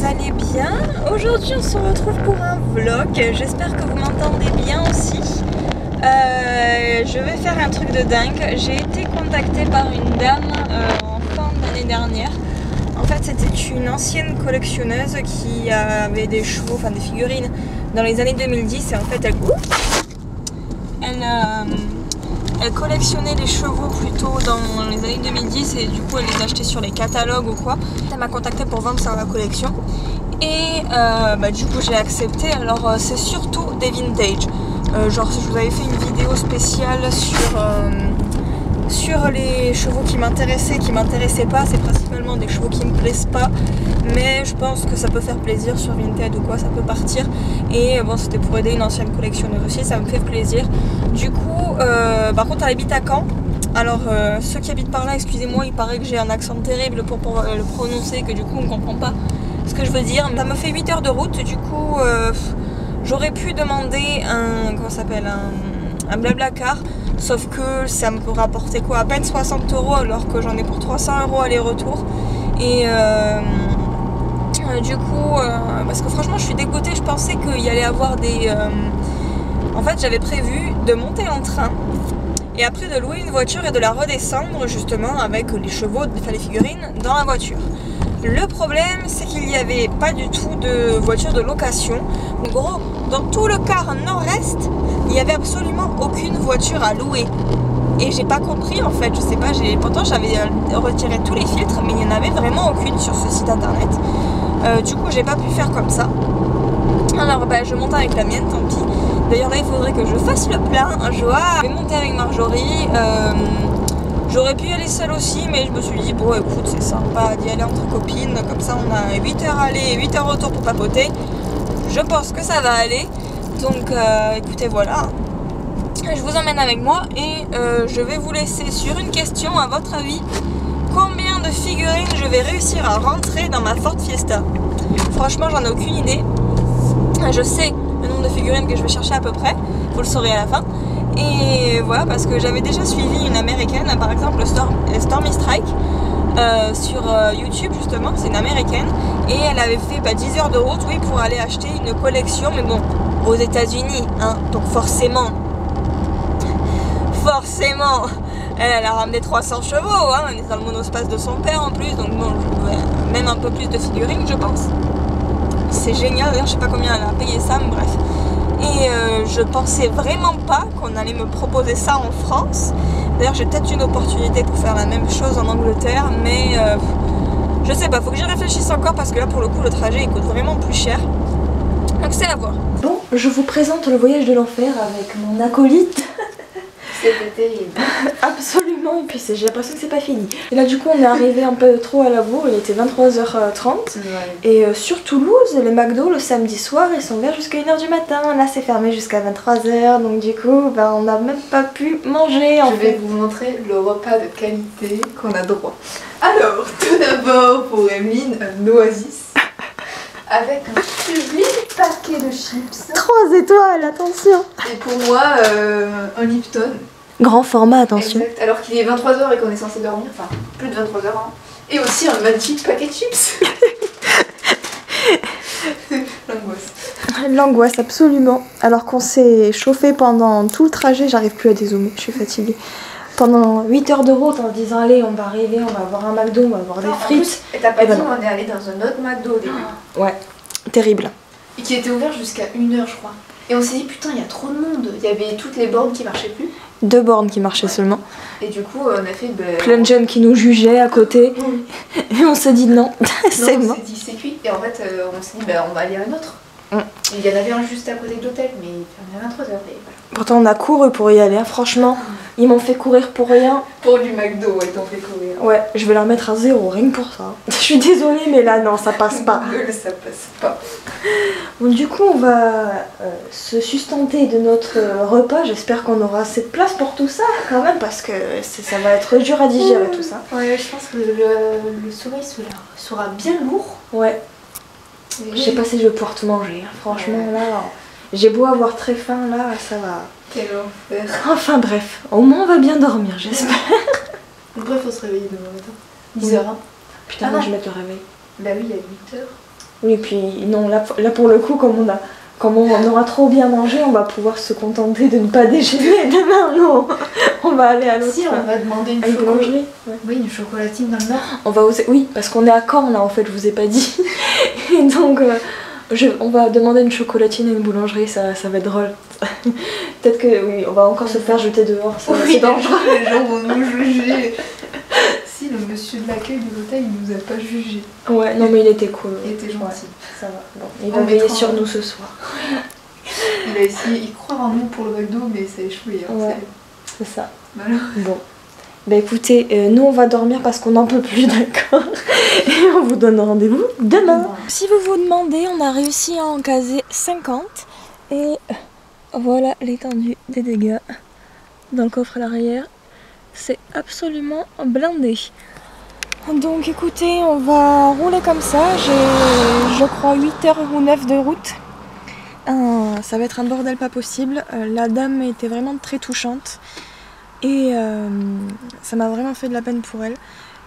vous allez bien. Aujourd'hui on se retrouve pour un vlog, j'espère que vous m'entendez bien aussi. Je vais faire un truc de dingue. J'ai été contactée par une dame en fin d'année dernière. En fait c'était une ancienne collectionneuse qui avait des chevaux, enfin des figurines dans les années 2010 et en fait elle collectionnait les chevaux plutôt dans les années 2010 et du coup elle les achetait sur les catalogues ou quoi. Elle m'a contacté pour vendre sa collection et du coup j'ai accepté. Alors c'est surtout des vintage. Genre je vous avais fait une vidéo spéciale sur les chevaux qui m'intéressaient, qui m'intéressaient pas. C'est principalement des chevaux qui me plaisent pas, mais je pense que ça peut faire plaisir sur Vinted ou quoi, ça peut partir. Et bon, c'était pour aider une ancienne collectionneuse aussi, ça me fait plaisir. Du coup, par contre elle habite à Caen. Alors ceux qui habitent par là, excusez-moi, il paraît que j'ai un accent terrible pour le prononcer, que du coup on ne comprend pas ce que je veux dire. Ça me fait 8 heures de route, du coup j'aurais pu demander un Blablacar. Sauf que ça me peut rapporter quoi, à peine 60 € alors que j'en ai pour 300 € aller-retour. Et du coup, parce que franchement je suis dégoûtée, je pensais qu'il y allait avoir des... En fait j'avais prévu de monter en train et après de louer une voiture et de la redescendre justement avec les chevaux, enfin les figurines dans la voiture. Le problème c'est qu'il n'y avait pas du tout de voiture de location. En gros, dans tout le quart nord-est, il n'y avait absolument aucune voiture à louer. Et j'ai pas compris en fait, je sais pas, pourtant j'avais retiré tous les filtres, mais il n'y en avait vraiment aucune sur ce site internet. Du coup j'ai pas pu faire comme ça. Alors je monte avec la mienne, tant pis. D'ailleurs là il faudrait que je fasse le plein. Je vais monter avec Marjorie. J'aurais pu y aller seule aussi, mais je me suis dit bon écoute c'est sympa d'y aller entre copines, comme ça on a 8 heures aller et 8 heures retour pour papoter. Je pense que ça va aller. Donc écoutez voilà, je vous emmène avec moi et je vais vous laisser sur une question. À votre avis, combien de figurines je vais réussir à rentrer dans ma Ford Fiesta? Franchement j'en ai aucune idée. Je sais le nombre de figurines que je vais chercher à peu près, vous le saurez à la fin. Et voilà, parce que j'avais déjà suivi une américaine, par exemple Stormy Strike sur YouTube justement, c'est une américaine et elle avait fait 10 heures de route, oui, pour aller acheter une collection, mais bon, aux États-Unis, hein, donc forcément, elle a ramené 300 chevaux, hein, elle est dans le monospace de son père en plus, donc bon, même un peu plus de figurines, je pense. C'est génial, d'ailleurs, je sais pas combien elle a payé ça, mais bref. Et je pensais vraiment pas qu'on allait me proposer ça en France. D'ailleurs j'ai peut-être une opportunité pour faire la même chose en Angleterre, mais je sais pas, faut que j'y réfléchisse encore parce que là pour le coup le trajet il coûte vraiment plus cher. Donc c'est à voir. Bon, je vous présente le voyage de l'enfer avec mon acolyte. C'était terrible. Absolument, et puis j'ai l'impression que c'est pas fini. Et là du coup on est arrivé un peu trop à la bourre, il était 23h30. Ouais. Et sur Toulouse, les McDo le samedi soir ils sont ouverts jusqu'à 1h du matin. Là c'est fermé jusqu'à 23h, donc du coup on n'a même pas pu manger. Je vais vous montrer le repas de qualité qu'on a droit. Alors, tout d'abord pour Emeline, un Oasis. Avec un sublime paquet de chips. 3 étoiles, attention. Et pour moi, un Lipton. Grand format, attention. Exact. Alors qu'il est 23h et qu'on est censé dormir, enfin plus de 23h. Hein. Et aussi un magnifique paquet de chips. L'angoisse. L'angoisse, absolument. Alors qu'on s'est chauffé pendant tout le trajet, j'arrive plus à dézoomer, je suis fatiguée. Pendant 8 heures de route en se disant allez on va arriver, on va avoir un McDo, on va avoir des frites. Et t'as pas dit on est allé dans un autre McDo au début. Ouais, terrible. Et qui était ouvert jusqu'à 1h je crois. Et on s'est dit putain il y a trop de monde, il y avait toutes les bornes qui marchaient plus. 2 bornes qui marchaient seulement. Et du coup on a fait... plein de jeunes qui nous jugeaient à côté. Et on s'est dit non, c'est mort. On s'est dit c'est cuit. Et en fait on s'est dit on va aller à un autre. Il y en avait un juste à côté de l'hôtel mais il fermait à 23h. Voilà. Pourtant on a couru pour y aller, hein. Franchement, ils m'ont fait courir pour rien. Pour du McDo, ils t'ont fait courir. Ouais, je vais leur mettre un 0, rien que pour ça. Je suis désolée mais là non, ça passe pas. Ça passe pas. Bon, du coup on va se sustenter de notre repas, j'espère qu'on aura assez de place pour tout ça quand même parce que ça va être dur à digérer tout ça. Ouais, je pense que le sommeil sera bien lourd. Ouais. Je sais pas si je vais pouvoir tout manger, hein. Franchement là, j'ai beau avoir très faim là, ça va. Quel enfer. Enfin bref, au moins on va bien dormir, j'espère. Après faut se réveiller demain matin. 10h. Hein. Putain, moi je vais mettre le réveil. Bah oui, il y a 8h. Oui, puis non, là pour le coup, comme on aura trop bien mangé, on va pouvoir se contenter de ne pas déjeuner demain, non. On va aller à l'autre. Si, on va demander une boulangerie. Ouais. Oui, une chocolatine dans le Nord. On va oser, oui, parce qu'on est à Caen là en fait, je vous ai pas dit. Et donc on va demander une chocolatine à une boulangerie, ça va être drôle. Peut-être que oui, on va encore se faire jeter dehors, ça c'est dangereux. Les gens vont nous juger. Si, le monsieur de l'accueil de l'hôtel, il nous a pas jugés. Ouais, non mais il était cool. Il était gentil. Ouais, ça va. Bon, il va veiller sur nous ce soir. Il a essayé d'y croire en nous pour le McDo, mais ça a échoué. Hein, ouais, c'est ça. Voilà. Bon. Bah écoutez, nous on va dormir parce qu'on n'en peut plus, d'accord. Et on vous donne rendez-vous demain. Si vous vous demandez, on a réussi à en caser 50. Et voilà l'étendue des dégâts dans le coffre à l'arrière. C'est absolument blindé. Donc écoutez, on va rouler comme ça. J'ai, je crois, 8 heures ou 9 de route. Ça va être un bordel pas possible. La dame était vraiment très touchante. Et ça m'a vraiment fait de la peine pour elle.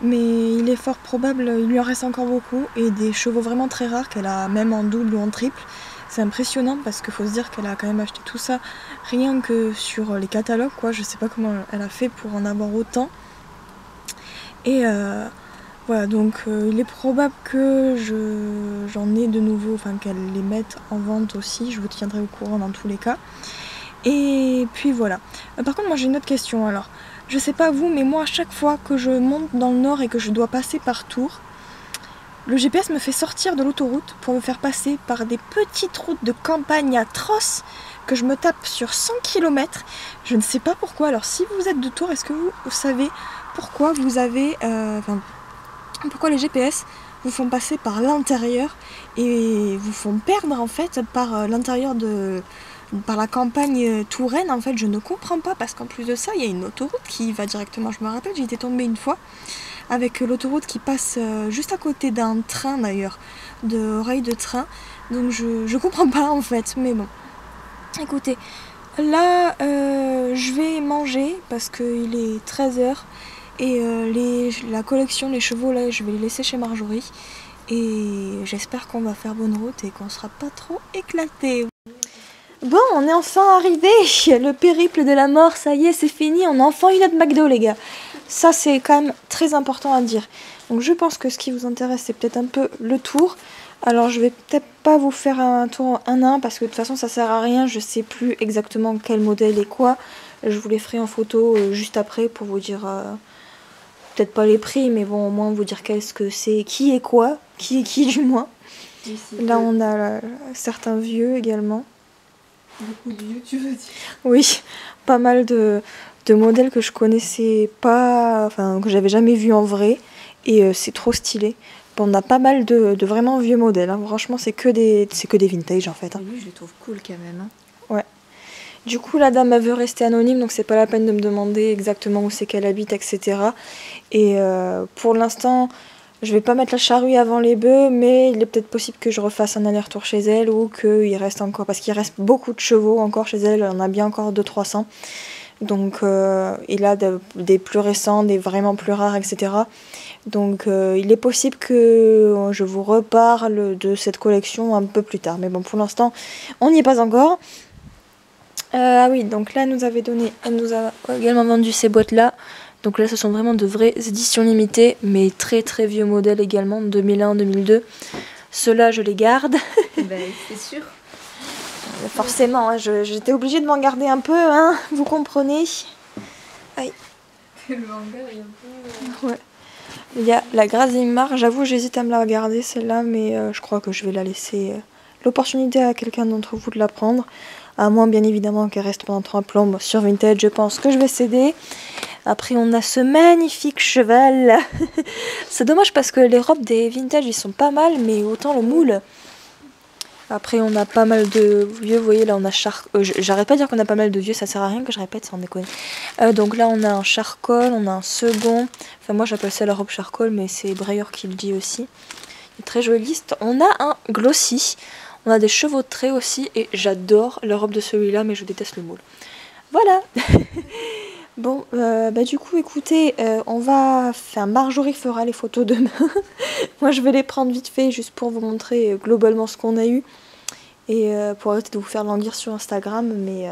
Mais il est fort probable, il lui en reste encore beaucoup. Et des chevaux vraiment très rares qu'elle a même en double ou en triple. C'est impressionnant parce qu'il faut se dire qu'elle a quand même acheté tout ça rien que sur les catalogues, quoi. Je sais pas comment elle a fait pour en avoir autant. Et voilà, donc il est probable que j'en ai de nouveau, enfin qu'elle les mette en vente aussi. Je vous tiendrai au courant dans tous les cas. Et puis voilà. Par contre, moi j'ai une autre question alors. Je sais pas vous, mais moi à chaque fois que je monte dans le nord et que je dois passer par Tours, le GPS me fait sortir de l'autoroute pour me faire passer par des petites routes de campagne atroces que je me tape sur 100 km. Je ne sais pas pourquoi. Alors si vous êtes de Tours, est-ce que vous savez pourquoi vous avez... pourquoi les GPS vous font passer par l'intérieur et vous font perdre en fait par l'intérieur par la campagne touraine? En fait je ne comprends pas parce qu'en plus de ça il y a une autoroute qui va directement, je me rappelle j'y étais tombée une fois avec l'autoroute qui passe juste à côté d'un train d'ailleurs, de rail de train, donc je comprends pas en fait, mais bon. Écoutez, là je vais manger parce qu'il est 13h et la collection, les chevaux là je vais les laisser chez Marjorie et j'espère qu'on va faire bonne route et qu'on sera pas trop éclatés. Bon, on est enfin arrivé, le périple de la mort, ça y est, c'est fini, on a enfin eu notre McDo les gars. Ça c'est quand même très important à dire. Donc je pense que ce qui vous intéresse c'est peut-être un peu le tour. Alors je vais peut-être pas vous faire un tour un à un parce que de toute façon ça sert à rien, je sais plus exactement quel modèle et quoi. Je vous les ferai en photo juste après pour vous dire, peut-être pas les prix, mais bon au moins vous dire qu'est-ce que c'est, qui est quoi, qui est qui du moins. Là on a certains vieux également. Beaucoup de vieux, tu veux dire? Oui, pas mal de modèles que je connaissais pas, enfin que j'avais jamais vu en vrai, et c'est trop stylé. Bon, on a pas mal de vraiment vieux modèles, hein. Franchement c'est que des vintage en fait. Hein. Oui, je les trouve cool quand même. Hein. Ouais. Du coup la dame elle veut rester anonyme, donc c'est pas la peine de me demander exactement où c'est qu'elle habite, etc. Et pour l'instant... Je vais pas mettre la charrue avant les bœufs, mais il est peut-être possible que je refasse un aller-retour chez elle ou qu'il reste encore, parce qu'il reste beaucoup de chevaux encore chez elle, on a bien encore 200-300. Donc il a des plus récents, des vraiment plus rares, etc. Donc il est possible que je vous reparle de cette collection un peu plus tard. Mais bon, pour l'instant, on n'y est pas encore. Ah oui, donc là, elle nous a également vendu ces boîtes-là. Donc là, ce sont vraiment de vraies éditions limitées, mais très très vieux modèles également, 2001-2002. Ceux-là, je les garde. Ben, c'est sûr. Forcément, hein, j'étais obligée de m'en garder un peu, hein, vous comprenez. Aïe. Le hangar est un peu... Ouais. Il y a la Grazimar, j'avoue, j'hésite à me la regarder celle-là, mais je crois que je vais la laisser l'opportunité à quelqu'un d'entre vous de la prendre. À moins, bien évidemment, qu'elle reste pendant 3 plombes sur Vintage, je pense que je vais céder. Après, on a ce magnifique cheval. C'est dommage parce que les robes des Vintage, ils sont pas mal, mais autant le moule. Après, on a pas mal de vieux, vous voyez, là, on a j'arrête pas de dire qu'on a pas mal de vieux, ça sert à rien que je répète, sans déconner. Donc là, on a un charcoal, on a un second. Enfin, moi, j'appelle ça la robe charcoal, mais c'est Breyer qui le dit aussi. Il est très joli. On a un glossy. On a des chevaux de trait aussi, et j'adore la robe de celui-là, mais je déteste le moule. Voilà. Bon, du coup, écoutez, Marjorie fera les photos demain. Moi, je vais les prendre vite fait, juste pour vous montrer globalement ce qu'on a eu. Et pour arrêter de vous faire languir sur Instagram, mais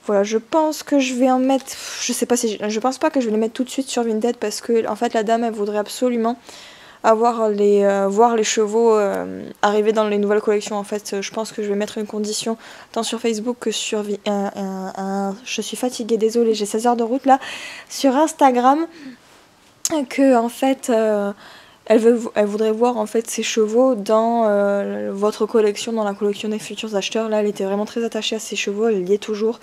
voilà, je pense que je vais en mettre, je pense pas que je vais les mettre tout de suite sur Vinted, parce que en fait la dame elle voudrait absolument voir les chevaux arriver dans les nouvelles collections. En fait, je pense que je vais mettre une condition tant sur Facebook que sur je suis fatiguée, désolée, j'ai 16 heures de route là, sur Instagram, que en fait elle voudrait voir en fait ces chevaux dans votre collection, dans la collection des futurs acheteurs. Là, elle était vraiment très attachée à ces chevaux, elle y est toujours,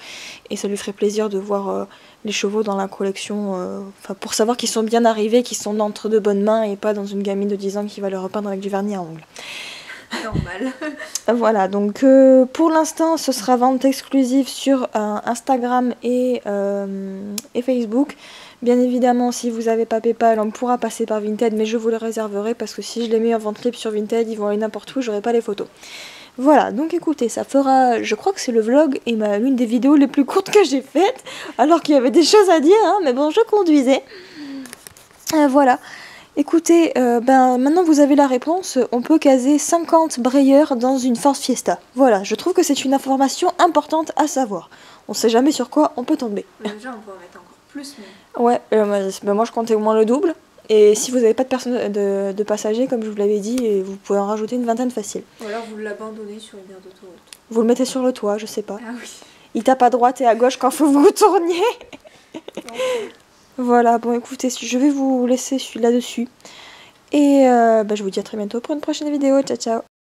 et ça lui ferait plaisir de voir les chevaux dans la collection, pour savoir qu'ils sont bien arrivés, qu'ils sont entre de bonnes mains, et pas dans une gamine de 10 ans qui va le repeindre avec du vernis à ongles. Normal. Voilà, donc pour l'instant, ce sera vente exclusive sur Instagram et Facebook. Bien évidemment, si vous n'avez pas PayPal, on pourra passer par Vinted, mais je vous le réserverai parce que si je les mets en vente libre sur Vinted, ils vont aller n'importe où, j'aurai pas les photos. Voilà, donc écoutez, ça fera, je crois que c'est le vlog et l'une des vidéos les plus courtes que j'ai faites, alors qu'il y avait des choses à dire, hein, mais bon, je conduisais. Voilà. Écoutez, maintenant vous avez la réponse, on peut caser 50 brayeurs dans une Ford Fiesta. Voilà, je trouve que c'est une information importante à savoir. On sait jamais sur quoi on peut tomber. Déjà, on peut en mettre encore plus, mais... Ouais, moi je comptais au moins le double. Et si vous n'avez pas de personnes de passagers, comme je vous l'avais dit, vous pouvez en rajouter une vingtaine facile. Ou alors vous l'abandonnez sur une aire d'autoroute. Vous le mettez sur le toit, je sais pas. Ah oui. Il tape à droite et à gauche quand faut vous tourniez. Voilà, bon écoutez, je vais vous laisser là-dessus. Et je vous dis à très bientôt pour une prochaine vidéo. Ciao ciao.